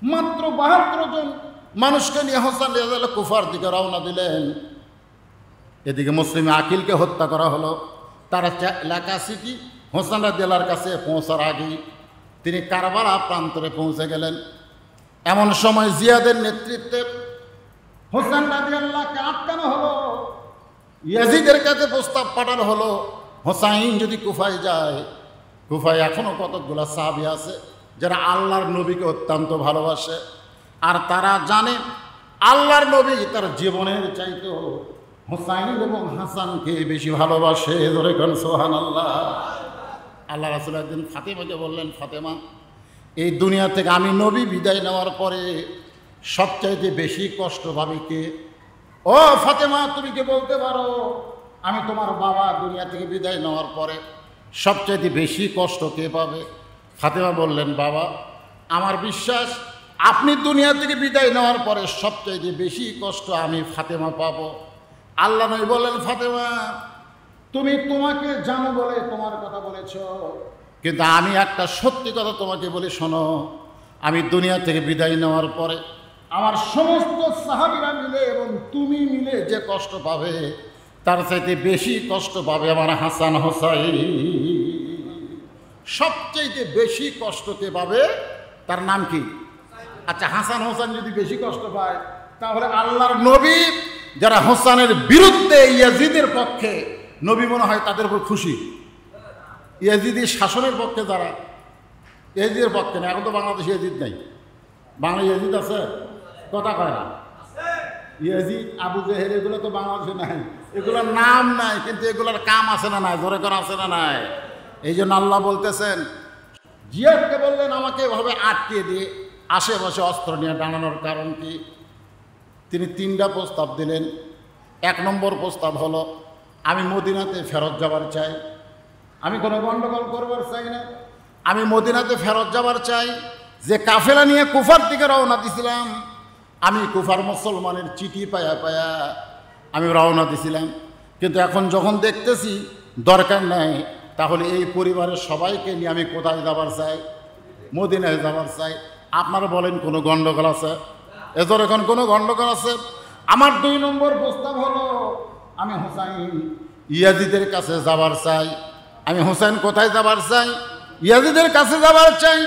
মাত্র ৭২ জন মানুষকে নিয়ে হোসেন রাদিয়াল্লাহু কুফার দিকে রওনা দিলেন। এদিকে মুসলিম আকিলকে হত্যা করা হলো। তার এলাকা সিটি হোসেন রাদিয়াল্লাহর কাছে পৌঁছার আগেই তিনি কারবালা প্রান্তরে পৌঁছে গেলেন। এমন সময় জিয়াদের নেতৃত্বে হোসেন রাদিয়াল্লাহকে আটকানো হলো। ইয়াজিদের কাছে প্রস্তাব পাঠানো হলো, হোসাইন যদি কুফায় যায়, কুফায় এখনও কতকগুলো সাহাবী আছে যারা আল্লাহর নবীকে অত্যন্ত ভালোবাসে, আর তারা জানে আল্লাহর নবী তার জীবনের চাইতেও হোসাইন এবং হাসানকে বেশি ভালোবাসে। ধরে কোন সুবহানাল্লাহ। আল্লাহ রাসূল একদিন ফাতেমাকে বললেন, ফাতেমা, এই দুনিয়া থেকে আমি নবী বিদায় নেওয়ার পরে সবচাইতে বেশি কষ্ট পাবে কে? ও ফাতেমা, তুমি কি বলতে পারো আমি তোমার বাবা দুনিয়া থেকে বিদায় নেওয়ার পরে সবচাইতে বেশি কষ্ট কে পাবে? ফাতেমা বললেন, বাবা, আমার বিশ্বাস আপনি দুনিয়া থেকে বিদায় নেওয়ার পরে সবচাইতে বেশি কষ্ট আমি ফাতেমা পাবো। আল্লাহ নবী বললেন, ফাতেমা, তুমি তোমাকে জানো বলে তোমার কথা বলেছ, কিন্তু আমি একটা সত্যি কথা তোমাকে বলি, শোনো, আমি দুনিয়া থেকে বিদায় নেওয়ার পরে আমার সমস্ত সাহাবীরা মিলে এবং তুমি মিলে যে কষ্ট পাবে তার চাইতে বেশি কষ্ট পাবে আমার হাসান হোসাইন। সবচাইতে বেশি কষ্ট কে পাবে? তার নাম কি? আচ্ছা, হাসান হোসেন যদি বেশি কষ্ট পায়, তাহলে আল্লাহর নবী যারা হোসেনের বিরুদ্ধে ইয়াজিদের পক্ষে, নবী মনে হয় তাদের উপর খুশি। ইয়াজিদি শাসনের পক্ষে যারা, ইয়াজিদের পক্ষে না, এখন তো বাংলাদেশে ইয়াজিদ নাই। বাংলা ইয়াজিদ আছে? কথা কয় না। ইয়াজিদ, আবু জেহেল, এগুলো তো বাংলাদেশে নাই, এগুলোর নাম নাই, কিন্তু এগুলোর কাম আছে না নাই? জোরে করা আছে না নাই? এই জন্য আল্লাহ বলতেছেন, জিয়াদকে বললেন আমাকে এভাবে আটকে দিয়ে আশেপাশে অস্ত্র নিয়ে দাঁড়ানোর কারণ কি? তিনি 3টা প্রস্তাব দিলেন। 1 নম্বর প্রস্তাব হলো, আমি মদিনাতে ফেরত যাবার চাই, আমি কোনো গণ্ডগোল করবার চাই না, আমি মদিনাতে ফেরত যাবার চাই। যে কাফেলা নিয়ে কুফার দিকে রওনা দিছিলাম, আমি কুফার মুসলমানের চিঠি পায়া পায়া আমি রওনা দিছিলাম, কিন্তু এখন যখন দেখতেছি দরকার নাই, তাহলে এই পরিবারের সবাইকে নিয়ে আমি কোথায় যাবার চাই? মদিনায় যাবার চাই। আপনারা বলেন কোনো গণ্ডগোল আছে? এজন্য এখন কোনো গণ্ডগোল আছে? আমার 2 নম্বর প্রস্তাব হলো, আমি হোসাইন ইয়াজিদের কাছে যাবার চাই। আমি হোসাইন কোথায় যাবার চাই? ইয়াজিদের কাছে যাবার চাই।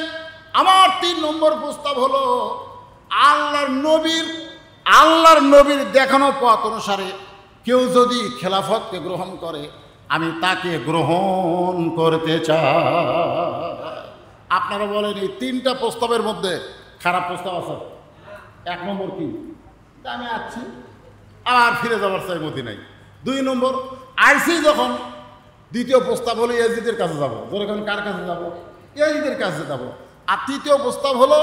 আমার 3 নম্বর প্রস্তাব হলো, আল্লাহর নবীর দেখানো পথ অনুসারে কেউ যদি খেলাফতকে গ্রহণ করে, আমি তাকে গ্রহণ করতে চাই। আপনারা বলেন এই 3টা প্রস্তাবের মধ্যে খারাপ প্রস্তাব আছে? 1 নম্বর কি? আমি আছি, আবার ফিরে যাবার চাই মদিনায়। 2 নম্বর, আইসি যখন, 2য় প্রস্তাব হলো ইয়াজিদের কাছে যাব। যখন কার কাছে যাব? ইয়াজিদের কাছে যাব। আর 3য় প্রস্তাব হলো,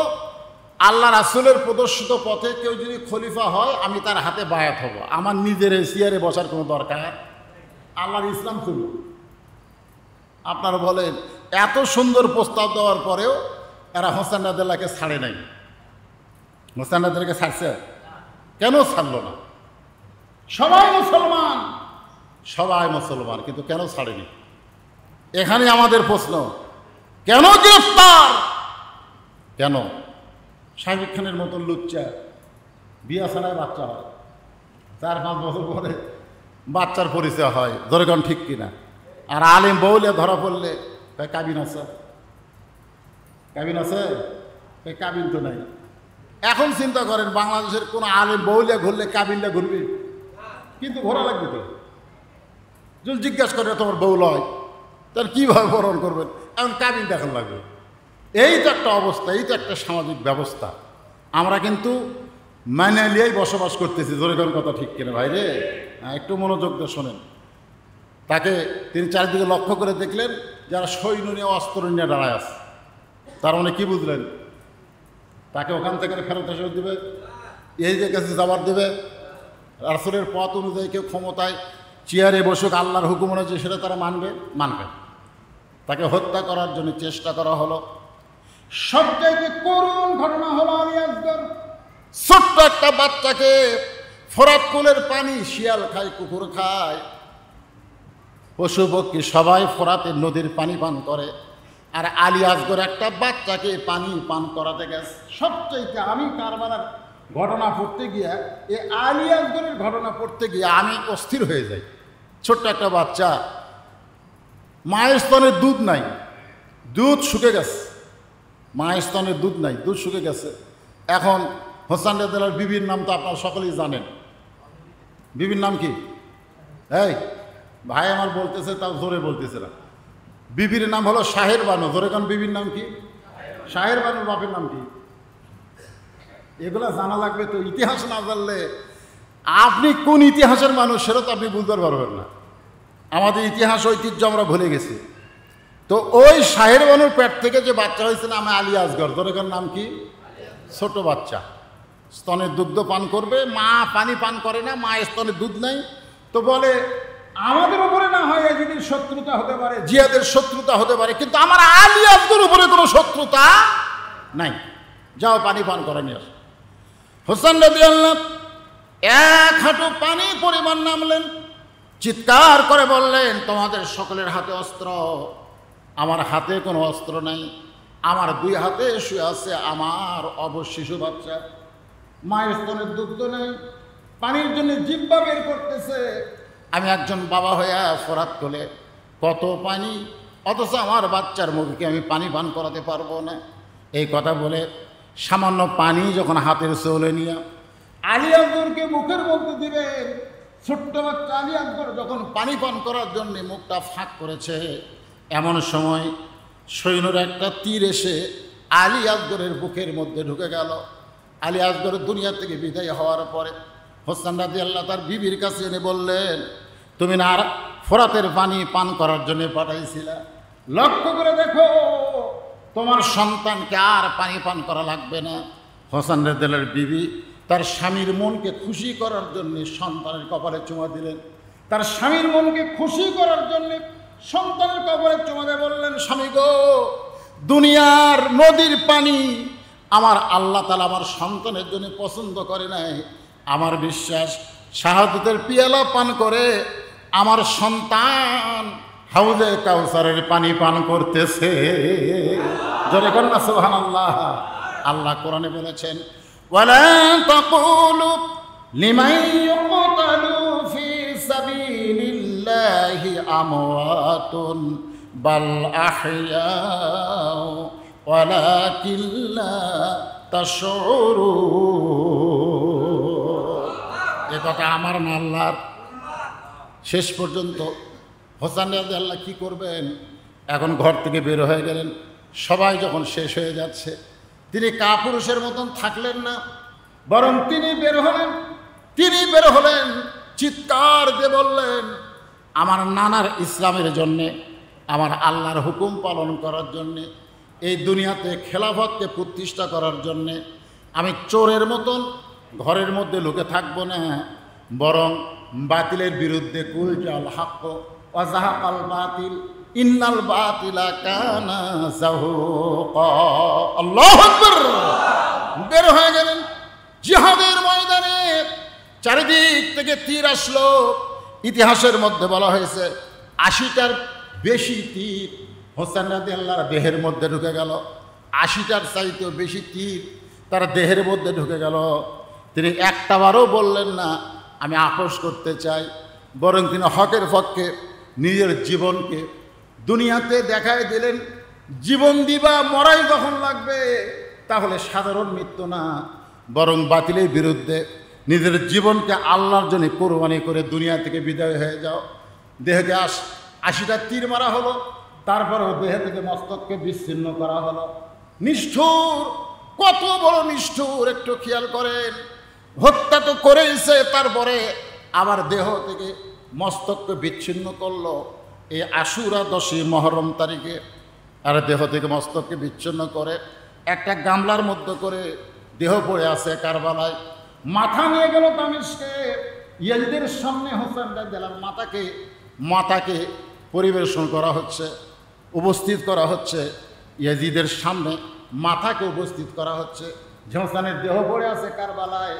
আল্লাহ রাসূলের প্রদর্শিত পথে কেউ যদি খলিফা হয়, আমি তার হাতে বায়াত হব। আমার নিজের চেয়ারে বসার কোনো দরকার? আল্লাহর ইসলাম ছিল। আপনারা বলেন, এত সুন্দর প্রস্তাব দেওয়ার পরেও এরা হোসেন রাদিয়াল্লাহকে ছাড়ে নাই। হোসেন রাদিয়াল্লাহকে ছাড়ছে? কেন ছাড়লো না? সবাই মুসলমান, সবাই মুসলমান, কিন্তু কেন ছাড়েনি? এখানে আমাদের প্রশ্ন, কেন গ্রেফতার? কেন? শাহরুখ খানের মতন লুচ্চা বিয়া ছাড়ায় বাচ্চা হয়, 4-5 বছর পরে বাচ্চার পরিচয় হয়। দরকার ঠিক কিনা? আর আলেম বউলে ধরা পড়লে কাবিন আছে, কাবিন আছে, কাবিন তো নাই। এখন চিন্তা করেন, বাংলাদেশের কোনো আলেম বউলে ঘুরলে কাবিনটা ঘুরবে, কিন্তু ঘোরা লাগবে তো। যদি জিজ্ঞাসা করে তোমার বউ লয়, তাহলে কীভাবে বরণ করবেন? এখন কাবিন দেখান লাগবে। এই তো একটা অবস্থা, এই তো একটা সামাজিক ব্যবস্থা। আমরা কিন্তু মানে নিয়েই বসবাস করতেছি। জোরেগান কথা ঠিক কিনা ভাই রে? একটু মনোযোগ দিয়ে শোনেন। তাকে তিনি চারিদিকে লক্ষ্য করে দেখলেন যারা সৈন্য নিয়ে অস্ত্র নিয়ে দাঁড়ায় আছে। তার মানে কি বুঝলেন? তাকে ওখান থেকে ফেরত এসে দেবে, এই যে কাছে যাবার দেবে। রাসূলের পথ অনুযায়ী কেউ ক্ষমতায় চেয়ারে বসুক, আল্লাহর হুকুম অনুযায়ী সেটা তারা মানবে। তাকে হত্যা করার জন্য চেষ্টা করা হলো। সবচাইতে করুণ ঘটনা হলো, আলী আসগর ছোট্ট একটা বাচ্চাকে, ফোরাত কুলের পানি শিয়াল খায়, কুকুর খায়, পশু পক্ষী সবাই ফোরাতের নদীর পানি পান করে, আর আলী আসগর একটা বাচ্চাকে পানি পান করাতে গেছে। সবচাইতে আমি কারবালার ঘটনা পড়তে গিয়ে, এই আলী আসগরের ঘটনা পড়তে গিয়ে আমি অস্থির হয়ে যাই। ছোট্ট একটা বাচ্চা, মায়ের স্তনের দুধ নাই, দুধ শুকে গেছে, মায়ের স্তনের দুধ নাই, দুধ শুকে গেছে। এখন হোসেন রাদিয়াল্লাহু আনহুর বিবির নাম তো আপনারা সকলেই জানেন। বিবির নাম কি? এই ভাই আমার বলতেছে, তাও জোরে বলতেছে না। বিবির নাম হলো শাহের বানু। জোরে কারণ বিবির নাম কি? শাহের বানুর বাপের নাম কি? এগুলা জানা লাগবে তো। ইতিহাস না জানলে আপনি কোন ইতিহাসের মানুষ সেটা তো আপনি বুঝতে পারবেন না। আমাদের ইতিহাস ঐতিহ্য আমরা ভুলে গেছি। তো ওই শাহের বানুর পেট থেকে যে বাচ্চা হয়েছিল আমি আলী আসগর, জোরে কারণ নাম কি? ছোট বাচ্চা, স্তনের দুগ্ধ পান করবে, মা পানি পান করে না, মায়ের স্তনে দুধ নাই। তো বলে আমাদের উপরে না হয় ইয়াজিদের শত্রুতা হতে পারে, জিয়াদের শত্রুতা হতে পারে, কিন্তু আমার আলী আসগর উপরে কোনো শত্রুতা নাই, যাও পানি পান করে নিয়ে আস। হোসেন রাদিয়াল্লাহু এক হাঁটু পানি পরিমাণ নামলেন, চিৎকার করে বললেন তোমাদের সকলের হাতে অস্ত্র, আমার হাতে কোনো অস্ত্র নাই। আমার দুই হাতে শুয়ে আছে আমার অবশিশু বাচ্চা, মায়ের স্তনের দুগ্ধ নেই, পানির জন্য জিহ্বা বের করতেছে। আমি একজন বাবা হইয়া ফরাত কোলে কত পানি, অথচ আমার বাচ্চার মুখকে আমি পানি পান করাতে পারবো না। এই কথা বলে সামান্য পানি যখন হাতের চলে নিয়ে আলী আসগরকে মুখের মধ্যে দিবেন, ছোট্ট বাচ্চা আলী আসগর যখন পানি পান করার জন্য মুখটা ফাঁক করেছে, এমন সময় সৈন্যর একটা তীর এসে আলী আসগরের বুকের মধ্যে ঢুকে গেল। আলী আসগরের দুনিয়া থেকে বিদায় হওয়ার পরে হোসেন রাদিয়াল্লাহু তার বিবির কাছে এনে বললেন তুমি না ফোরাতের পানি পান করার জন্য পাঠাইছিলা, লক্ষ্য করে দেখো তোমার সন্তানকে আর পানি পান করা লাগবে না। হোসেন রাদিয়াল্লাহু বিবি তার স্বামীর মনকে খুশি করার জন্য সন্তানের কপালে চুমা দিলেন। তার স্বামীর মনকে খুশি করার জন্য সন্তানের কপালে চুমা দিয়ে বললেন স্বামী গো, দুনিয়ার নদীর পানি আমার আল্লাহ তাআলা আমার সন্তানের জন্য পছন্দ করে নাই। আমার বিশ্বাস শাহাদাতের পিয়ালা পান করে আমার সন্তান হাউজে কাউসারের পানি পান করতেছে। জোরে কর না সুবহানাল্লাহ। আল্লাহ কোরআনে বলেছেন ওয়ালা তাকুলু লিমান ইউকতালু ফি সাবিলিল্লাহি আমওয়াতুন বাল আহইয়াউ ওয়ালাকিন লা তাশউরুন। এ কথা আমার না আল্লাহর। শেষ পর্যন্ত হোসেন রাদিয়াল্লাহু কি করবেন, এখন ঘর থেকে বের হয়ে গেলেন। সবাই যখন শেষ হয়ে যাচ্ছে তিনি কাপুরুষের মতন থাকলেন না, বরং তিনি বের হলেন চিৎকার দিয়ে বললেন আমার নানার ইসলামের জন্যে, আমার আল্লাহর হুকুম পালন করার জন্যে, এই দুনিয়াতে খেলাফতকে প্রতিষ্ঠা করার জন্যে আমি চোরের মতন ঘরের মধ্যে লুকে থাকবো না, বরং বাতিলের বিরুদ্ধে কুল জাল হাক্ক ওয়া যাহাকাল বাতিল ইন্নাল বাতিলা কানা যাহুকা। আল্লাহু আকবার। বের হয়ে গেলেন জিহাদের ময়দানে। চারিদিক থেকে তীর আসলো। ইতিহাসের মধ্যে বলা হয়েছে ৮০টার বেশি তীর হোসেন রাদিয়াল্লাহর দেহের মধ্যে ঢুকে গেল। ৮০টার চাইতেও বেশি তীর তার দেহের মধ্যে ঢুকে গেল। তিনি একটাবারও বললেন না আমি আপোস করতে চাই, বরং তিনি হকের পক্ষে নিজের জীবনকে দুনিয়াতে দেখায় দিলেন। জীবন দিবা মরাই যখন লাগবে তাহলে সাধারণ মৃত্যু না, বরং বাতিলের বিরুদ্ধে নিজের জীবনকে আল্লাহর জন্য কোরবানি করে দুনিয়া থেকে বিদায় হয়ে যাও। দেহকে ৮০টা তীর মারা হলো, তারপরেও দেহ থেকে মস্তককে বিচ্ছিন্ন করা হলো। নিষ্ঠুর, কত বড় নিষ্ঠুর একটু খেয়াল করেন। হত্যা তো করেইছে, তারপরে আবার দেহ থেকে মস্তককে বিচ্ছিন্ন করলো এই আশুরা 10ই মহরম তারিখে। আর দেহ থেকে মস্তককে বিচ্ছিন্ন করে একটা গামলার মধ্যে করে দেহ পড়ে আছে কারবালায়। মাথা নিয়ে গেল দামেস্কে, ইয়াজিদের সামনে হোসেন রাদিয়াল্লাহু মাথাকে পরিবেশন করা হচ্ছে, উপস্থিত করা হচ্ছে ইয়াজিদের সামনে, মাথাকে উপস্থিত করা হচ্ছে। হোসেনের দেহ পড়ে আছে কারবালায়,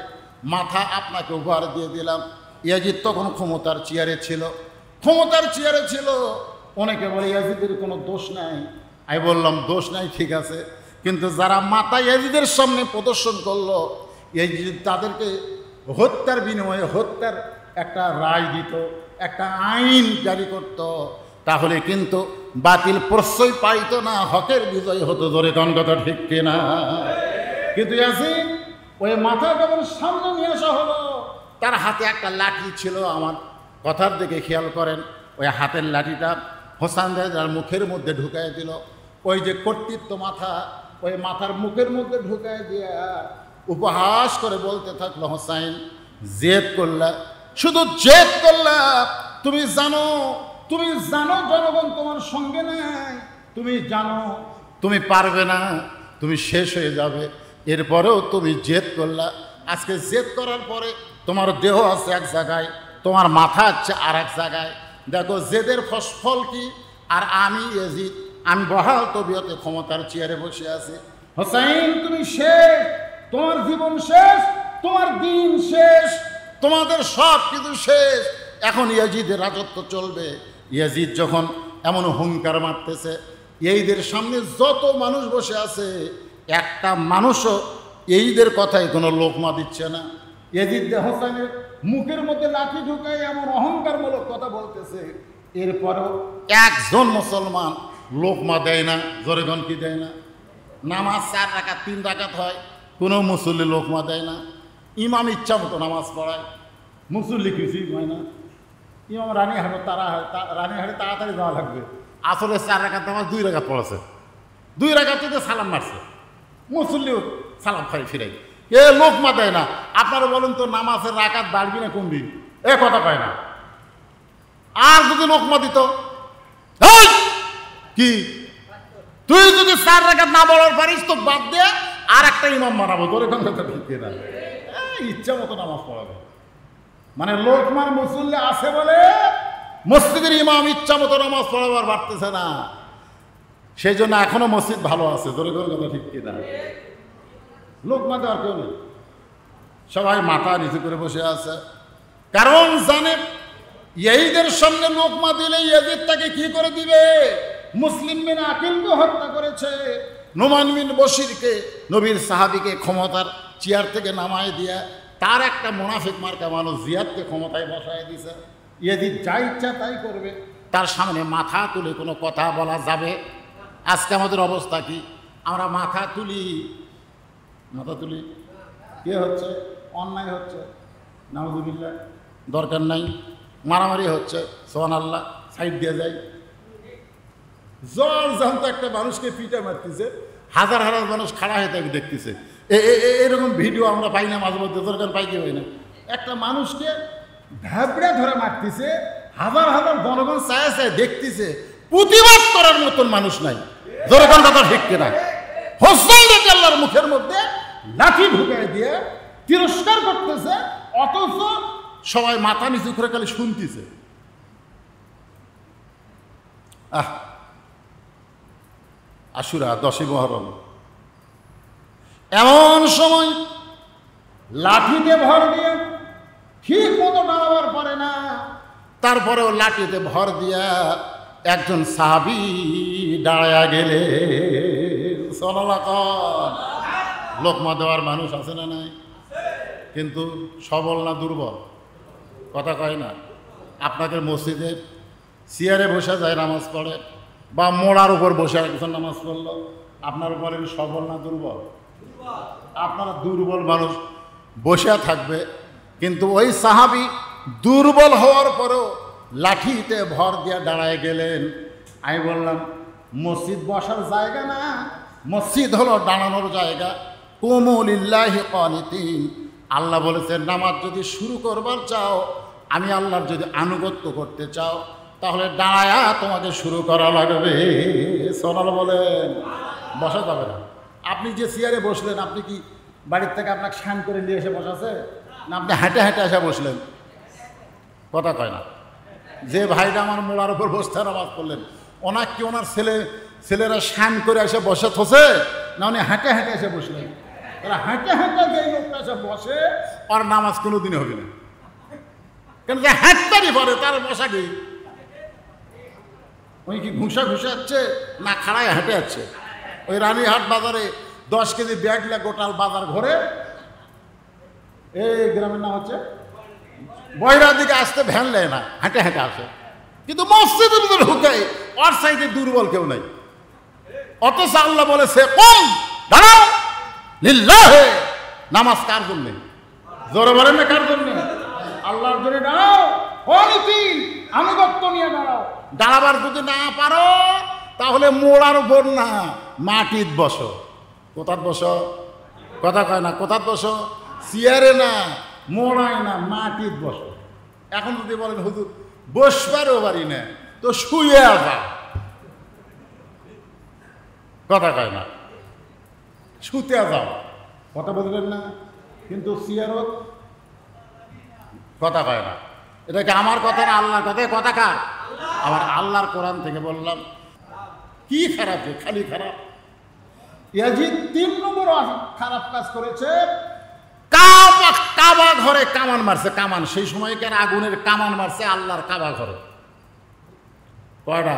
মাথা আপনাকে উপহার দিয়ে দিলাম। ইয়াজিদ তখন ক্ষমতার চেয়ারে ছিল। অনেকে বলে ইয়াজিদের কোনো দোষ নাই, আমি বললাম দোষ নাই, ঠিক আছে, কিন্তু যারা মাতা ইয়াজিদের সামনে প্রদর্শন করলো, ইয়াজিদ তাদেরকে হত্যার বিনিময়ে হত্যার একটা রায় দিত, একটা আইন জারি করত, তাহলে কিন্তু বাতিল প্রশ্রয় পাইত না, হকের বিজয় হতো। জোরে কোন কথা ঠিক কিনা? কিন্তু ইয়াজিদ ওই মাথা কেবল সামনে নিয়ে আসা হলো, তার হাতে একটা লাঠি ছিল। আমার কথার দিকে খেয়াল করেন, ওই হাতের লাঠিটা হোসেন রাজার মুখের মধ্যে ঢুকাই দিল। ওই যে কর্তৃত্ব মাথা, ওই মাথার মুখের মধ্যে ঢুকাই দিয়ে উপহাস করে বলতে থাকলো, হোসেন জেদ করলা, শুধু জেদ করলা, তুমি জানো জনগণ তোমার সঙ্গে নাই, তুমি জানো তুমি পারবে না, তুমি শেষ হয়ে যাবে, এরপরেও তুমি জেদ করলা। আজকে জেদ করার পরে তোমার দেহ আছে এক জায়গায়, তোমার মাথা আছে আর এক জায়গায়। দেখো জেদের ফল কি? আর আমি ইয়াজিদ, আমি বহাল তবিয়তে ক্ষমতার চেয়ারে বসে আছি। হোসেন তুমি শেষ, তোমার জীবন শেষ, তোমার দিন শেষ, তোমাদের সব কিছু শেষ। এখন ইয়াজিদের রাজত্ব চলবে। ইয়াজিদ যখন এমন হুঙ্কার মারতেছে, এইদের সামনে যত মানুষ বসে আছে, একটা মানুষও এইদের কথায় কোনো লোকমা দিচ্ছে না। ইয়াজিদ হোসেনের মুখের মধ্যে লাঠি ঢুকায় এমন অহংকারমূলক কথা বলতেছে, এরপরেও একজন মুসলমান লোকমা দেয় না। জোরেগণ কি দেয় না? নামাজ 4 রাকাত 3 রাকাত হয়, কোনো মুসল্লি লোকমা দেয় না। ইমাম ইচ্ছা মতো নামাজ পড়ায়, মুসল্লি কিছুই হয় না। ইমাম রানীহাটে তাড়াতাড়ি যাওয়া লাগবে, আসলে 4 রাকাত নামাজ 2 রাকাত পড়েছে, 2 রাকাত থেকে সালাম মারছে, মুসল্লিও সালাম খাই ফিরাই, এ লোকমা দেয় না। আপনারা বলেন তো নামাজের রাকাত বাড়বি না কমবি? এ কথা কয় না। আর যদি লোকমা দিত, কি তুই যদি 4 রাকাত না বলার পারিস তো বাদ দিয়ে আর একটা ইমাম বানাবো, তোর এখান কথা ঠিক না, ইচ্ছা মতো নামাজ পড়াবে। মানে লোকমান মুসল্লি আছে বলে মসজিদের ইমাম ইচ্ছা মতো নামাজ পড়াবার পারতেছে না, সেই জন্য এখনো মসজিদ ভালো আছে। তোর এখান কথা ঠিক কিনা? লোকমা দেওয়ার কেউ নেই, সবাই মাথা নিচু করে বসে আছে, কারণ জানে ইয়াজিদের সামনে লোকমা দিলে ইয়াজিদ তাকে কি করে দিবে। মুসলিম বিন আকিলকে হত্যা করেছে, নোমান বিন বশিরকে, নবীর সাহাবীকে ক্ষমতার চেয়ার থেকে নামায় দিয়া তার একটা মুনাফিক মার্কা মানুষ জিয়াদকে ক্ষমতায় বসায় দিছে। ইয়াজিদ যা ইচ্ছা তাই করবে, তার সামনে মাথা তুলে কোনো কথা বলা যাবে? আজকে আমাদের অবস্থা কি? আমরা মাথা তুলি কে হচ্ছে? অন্যায় হচ্ছে, নাউযুবিল্লাহ, দরকার নাই, মারামারি হচ্ছে, সুবহানাল্লাহ, সাইড দিয়ে যায়। জল যখন তো একটা মানুষকে পিটা মারতেছে, হাজার হাজার মানুষ খাড়া হয়ে তাকে দেখতেছে, এরকম ভিডিও আমরা পাই না মাঝে মধ্যে? দরকার পাই কি হয় না? একটা মানুষকে ঢাবড়া ধরে মারতেছে, হাজার হাজার জনগণ চায় দেখতেছে, প্রতিবাদ করার মতন মানুষ নাই। দরকার কথা ঠিক কিনা? হোসেন রাদিয়াল্লাহর মুখের মধ্যে লাঠি ঢুকাই দিয়ে তিরস্কার করতেছে, অথচ সবাই মাথা নিচু করে খালি শুনতেছে। আশুরা 10ই মুহররম, এমন সময় লাঠিতে ভর দিয়ে ঠিক মতো দাঁড়াবার পারে না, তারপরেও লাঠিতে ভর দিয়া একজন সাহাবী দাঁড়ায়া গেলে। লোকমা দেওয়ার মানুষ আছে না নাই? কিন্তু সবল না দুর্বল? কথা কয় না? আপনাদের মসজিদে চেয়ারে বসে যায় নামাজ পড়ে, বা মোড়ার উপর বসে একজন নামাজ পড়লো, আপনার বলেন সবল না দুর্বল? আপনারা দুর্বল মানুষ বসে থাকবে, কিন্তু ওই সাহাবী দুর্বল হওয়ার পরেও লাঠিতে ভর দিয়ে দাঁড়ায় গেলেন। আমি বললাম মসজিদ বসার জায়গা না, মসজিদ হলো দাঁড়ানোর জায়গা। কুমু লিল্লাহি কানিতিন, আল্লাহ বলেছেন নামাজ যদি শুরু করবার চাও, আমি আল্লাহর যদি আনুগত্য করতে চাও, তাহলে দাঁড়ায়া তোমাকে শুরু করা লাগবে। সোনাল বলেন বসা যাবে না। আপনি যে চেয়ারে বসলেন, আপনি কি বাড়ির থেকে আপনাকে স্নান করে নিয়ে এসে বসাছে, না আপনি হেঁটে হেঁটে এসে বসলেন? কথা কয় না। যে ভাইটা আমার মোড়ার উপর বসতে নামাজ পড়লেন, ওনার কি ওনার ছেলেরা স্নান করে এসে বসে থসে, না উনি হেঁটে হেঁটে এসে বসলেন? তারা হেঁটে হেঁটে যে লোকটা এসে বসে, ওর নামাজ কোনোদিনই হবে না, কেন যে হাঁটতারই পরে তার বসা নেই। ওই কি ঘুষা যাচ্ছে না খাড়ায় হেঁটে যাচ্ছে? ওই রানীহাট বাজারে 10 কেজি ব্যাগ নিয়ে গোটাল বাজার ঘরে, এই গ্রামের নাম হচ্ছে বয়রার দিকে আসতে ভ্যান নেয় না, হেঁটে হেঁটে আসে। কিন্তু মসজিদের ভিতরে ঢুকে ওর সাইডে দুর্বল কেউ নাই। অথচ আল্লাহ বলেছে কম দাঁড়াও লিল্লাহে, নামাজ কার জন্যে? জোরে বলেন না কার জন্যে? আল্লাহর জন্য দাঁড়াও, অনীতি আনুগত্য নিয়ে দাঁড়াও। দাঁড়াবার যদি না পারো তাহলে মোড়ার উপর না মাটিত বসো। কোথায় বসো? কথা কয় না, কোথায় বসো? চেয়ারে না, মোড়ায় না, মাটিত বসো। এখন যদি বলেন হুজুর বসবারও পারি না, তো শুয়ে আসা। কথা কয় না, শুতে যাও। কথা বলবেন না, কিন্তু চেয়ারও কথা কয় না। এটা কি আমার কথা না আল্লাহর কথা? কথা কার? আমার আল্লাহর কোরআন থেকে বললাম। কি খারাপ? খালি খারাপ। ইয়াজিদ 3 নম্বর খারাপ কাজ করেছে। কাবা ঘরে কামান মারছে, কামান। সেই সময়কার আগুনের কামান মারছে আল্লাহর কাবা ঘরে। কয়টা?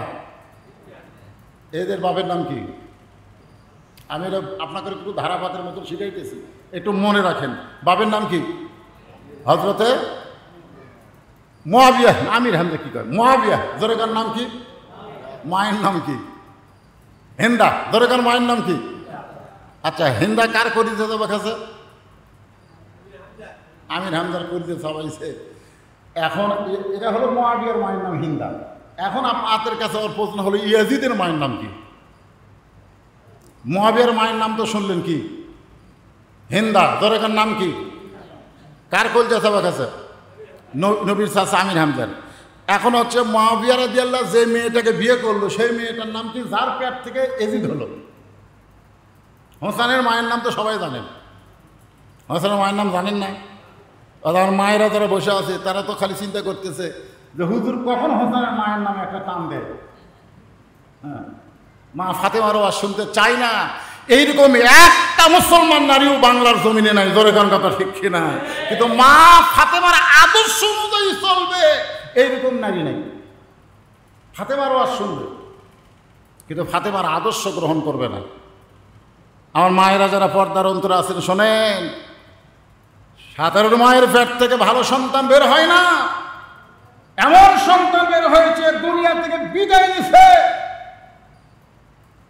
এদের বাপের নাম কি? আমি আপনাকে একটু ধারাপাতের মতো শিখাইতেছি, একটু মনে রাখেন। বাপের নাম কি? হযরতে মুআবিয়া। আমির হামজা কি কয়? মুআবিয়া। জোরেকার নাম কি? মায়ের নাম কি? হিন্দা। জোরেকার মায়ের নাম কি? আচ্ছা, হিন্দা কার করিতে যাবে কাছে? আমির হামজার করিতে সবাইছে। এখন এটা হলো মুআবিয়ার মায়ের নাম হিন্দা। এখন আপনাদের কাছে ওর প্রশ্ন হলো ইয়াজিদের মায়ের নাম কি? মুআবিয়ার মায়ের নাম তো শুনলেন কি? হিন্দা। জোরেকার নাম কি? কার করিতে যাবে কাছে? নবীর চাচা আমির হামজার। এখন হচ্ছে মুআবিয়া রাদিয়াল্লাহু যে মেয়েটাকে বিয়ে করলো সেই মেয়েটার নাম কি? যার পেট থেকে এজিদ হলো। হোসেনের মায়ের নাম তো সবাই জানেন। হোসেনের মায়ের নাম জানেন না? আমার মায়েরা যারা বসে আছে তারা তো খালি চিন্তা করতেছে যে হুজুর কখন হোসেনের মায়ের নামে একটা টান দেয়। হ্যাঁ, মা ফাতেমারও আর শুনতে চাই না। এইরকম একটা মুসলমান নারীও বাংলার জমিনে নাই। জোরে কোন কথা ঠিক কিনা? কিন্তু মা ফাতেমার আদর্শ অনুযায়ী চলবে এইরকম নারী নাই। ফাতেমারও আর শুনবে, কিন্তু ফাতেমার আদর্শ গ্রহণ করবে না। আমার মায়েরা যারা পর্দার অন্তরে আছেন শোনেন, 17 মায়ের পেট থেকে ভালো সন্তান বের হয় না। এমন সন্তান বের হয়েছে দুনিয়া থেকে বিদায় নিছে।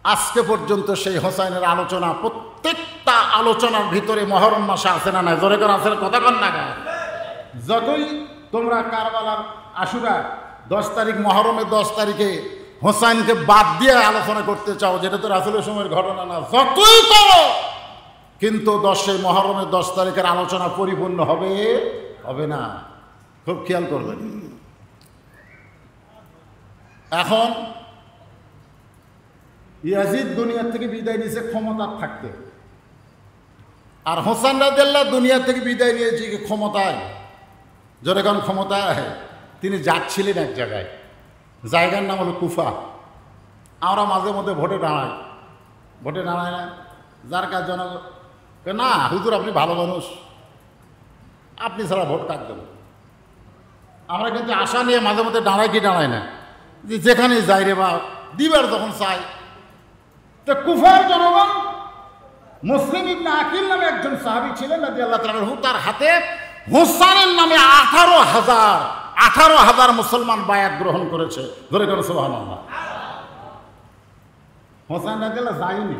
আজকে পর্যন্ত সেই হোসাইনের আলোচনা প্রত্যেকটা আলোচনার ভিতরে মহরম মাসে আছে না নাই? জোরে করে আছে, কথা কন না। যতই তোমরা কারবালার আশুরা 10 তারিখ, মহরমের 10 তারিখে হোসাইনকে বাদ দিয়ে আলোচনা করতে চাও, যেটা তো রাসূলের সময়ের ঘটনা না, যতই করো, কিন্তু 10 মহরমের 10 তারিখের আলোচনা পরিপূর্ণ হবে হবে না। খুব খেয়াল করবেন। এখন ইয়াজিদ দুনিয়া থেকে বিদায় নিয়েছে ক্ষমতার থাকতে, আর হোসেন রাদিয়াল্লাহু দুনিয়া থেকে বিদায় নিয়েছে ক্ষমতায়। যখন ক্ষমতায় তিনি যাচ্ছিলেন এক জায়গায়, জায়গার নাম হলো কুফা। আমরা মাঝে মধ্যে ভোটে দাঁড়াই না, যার কাজ জনগণ না হুজুর আপনি ভালো মানুষ, আপনি ছাড়া ভোট কাজ দেবেন। আমরা কিন্তু আশা নিয়ে মাঝে মধ্যে দাঁড়াই কি দাঁড়াই না, যে যেখানে যাই রে বা দিবার যখন চাই। তো কুফার জনগণ মুসলিম ইবনে আকিল নামে একজন সাহাবী ছিলেন রাদিয়াল্লাহু তাআলা আনহু, তার হাতে হোসেনের নামে 18,000 মুসলমান বায়াত গ্রহণ করেছে। ধরে করে সুবহানাল্লাহ। হোসেন রাদিয়াল্লাহু যায়নি,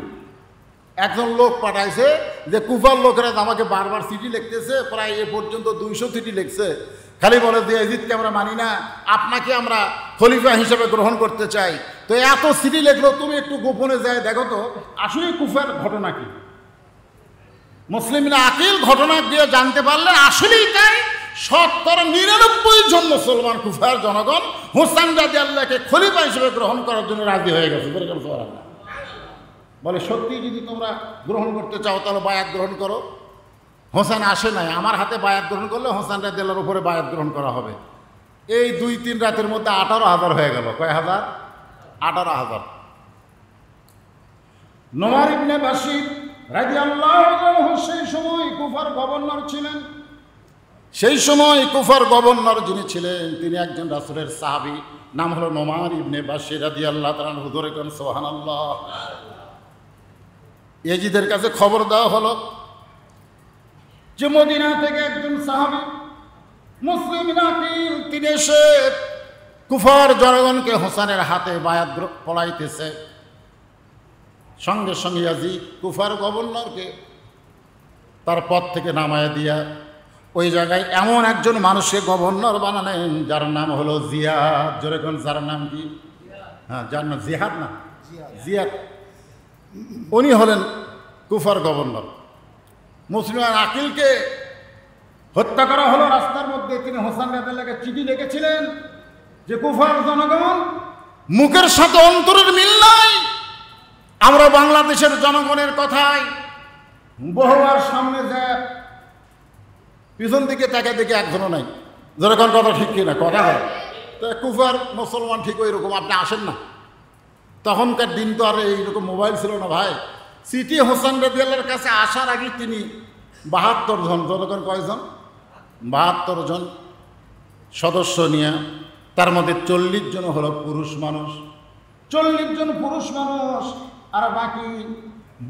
একজন লোক পাঠাইছে যে কুফার লোকেরা আমাকে বারবার চিঠি লিখতেছে, প্রায় এ পর্যন্ত 200 চিঠি লিখছে, খালি বলে যে ইয়াজিদকে আমরা মানি না, আপনাকে আমরা খলিফা হিসেবে গ্রহণ করতে চাই। তো এত চিঠি লিখলো, তুমি একটু গোপনে যায় দেখো তো আসলে কুফার ঘটনা কি। মুসলিম ইবনে আকিল ঘটনা দিয়ে জানতে পারলেন আসলেই তাই। 99 জন মুসলমান কুফার জনগণ হোসেন রাদিয়াল্লাহুকে খলিফা হিসেবে গ্রহণ করার জন্য রাজি হয়ে গেছে। বলে সত্যি যদি তোমরা গ্রহণ করতে চাও তাহলে বায়াত গ্রহণ করো। হোসেন আসে নাই, আমার হাতে বায়াত গ্রহণ করলে হোসেন রাদিয়াল্লাহুর উপরে বায়াত গ্রহণ করা হবে। এই 2-3 রাতের মধ্যে 18,000 হয়ে গেল। কয় হাজার? 18,000। নোমান ইবনে বাশির রাদিয়াল্লাহু আনহু সেই সময় কুফার গভর্নর ছিলেন। সেই সময় কুফার গভর্নর যিনি ছিলেন তিনি একজন রাসূলের সাহাবী, নাম হলো নোমান ইবনে বাশির রাদিয়াল্লাহু তাআলা আনহু। ধরে কোন সুবহানাল্লাহ। ইয়াজিদের কাছে খবর দেওয়া হলো যে মদিনা থেকে একজন সাহাবী মুসলিম নাকিল তিনি এসে কুফার জনগণকে হোসেনের হাতে বায়াত পড়াইতেছে। সঙ্গে সঙ্গে ইয়াজিদ কুফার গভর্নরকে তার পদ থেকে নামায় দিয়া ওই জায়গায় এমন একজন মানুষকে গভর্নর বানালেন যার নাম হলো জিয়াদ। জোরে কোন, যার নাম কি? হ্যাঁ, যার নাম জিহাদ না, জিয়াদ। উনি হলেন কুফার গভর্নর। মুসলিম আকিলকে হত্যা করা হলো রাস্তার মধ্যে। তিনি হোসেন রাদিয়াল্লাহু চিঠি লিখেছিলেন যে কুফার জনগণ, মুখের সাথে অন্তরের মিল নাই। আমরা বাংলাদেশের জনগণের কথায় বহুবার সামনে যায়, পিছন দিকে তাকে দেখে একজনও নাই। যেরকম কথা ঠিক কিনা কথা হয়। তো কুফার মুসলমান ঠিক ওই রকম, আপনি আসেন না। তখনকার দিন তো আর এইরকম মোবাইল ছিল না ভাই। চিঠি হোসেন রাদিয়াল্লাহর কাছে আসার আগে তিনি ৭২ জন, যেরকম কয়জন? ৭২ জন সদস্য নিয়ে, তার মধ্যে ৪০ জন হলো পুরুষ মানুষ, ৪০ জন পুরুষ মানুষ, আর বাকি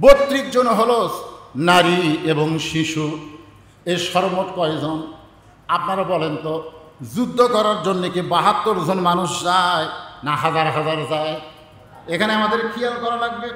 ৩২ জন হলো নারী এবং শিশু। এই সর্বমোট কয়জন আপনারা বলেন তো? যুদ্ধ করার জন্য কি ৭২ জন মানুষ যায় না হাজার হাজার যায়? এখানে আমাদের খেয়াল করা লাগবে।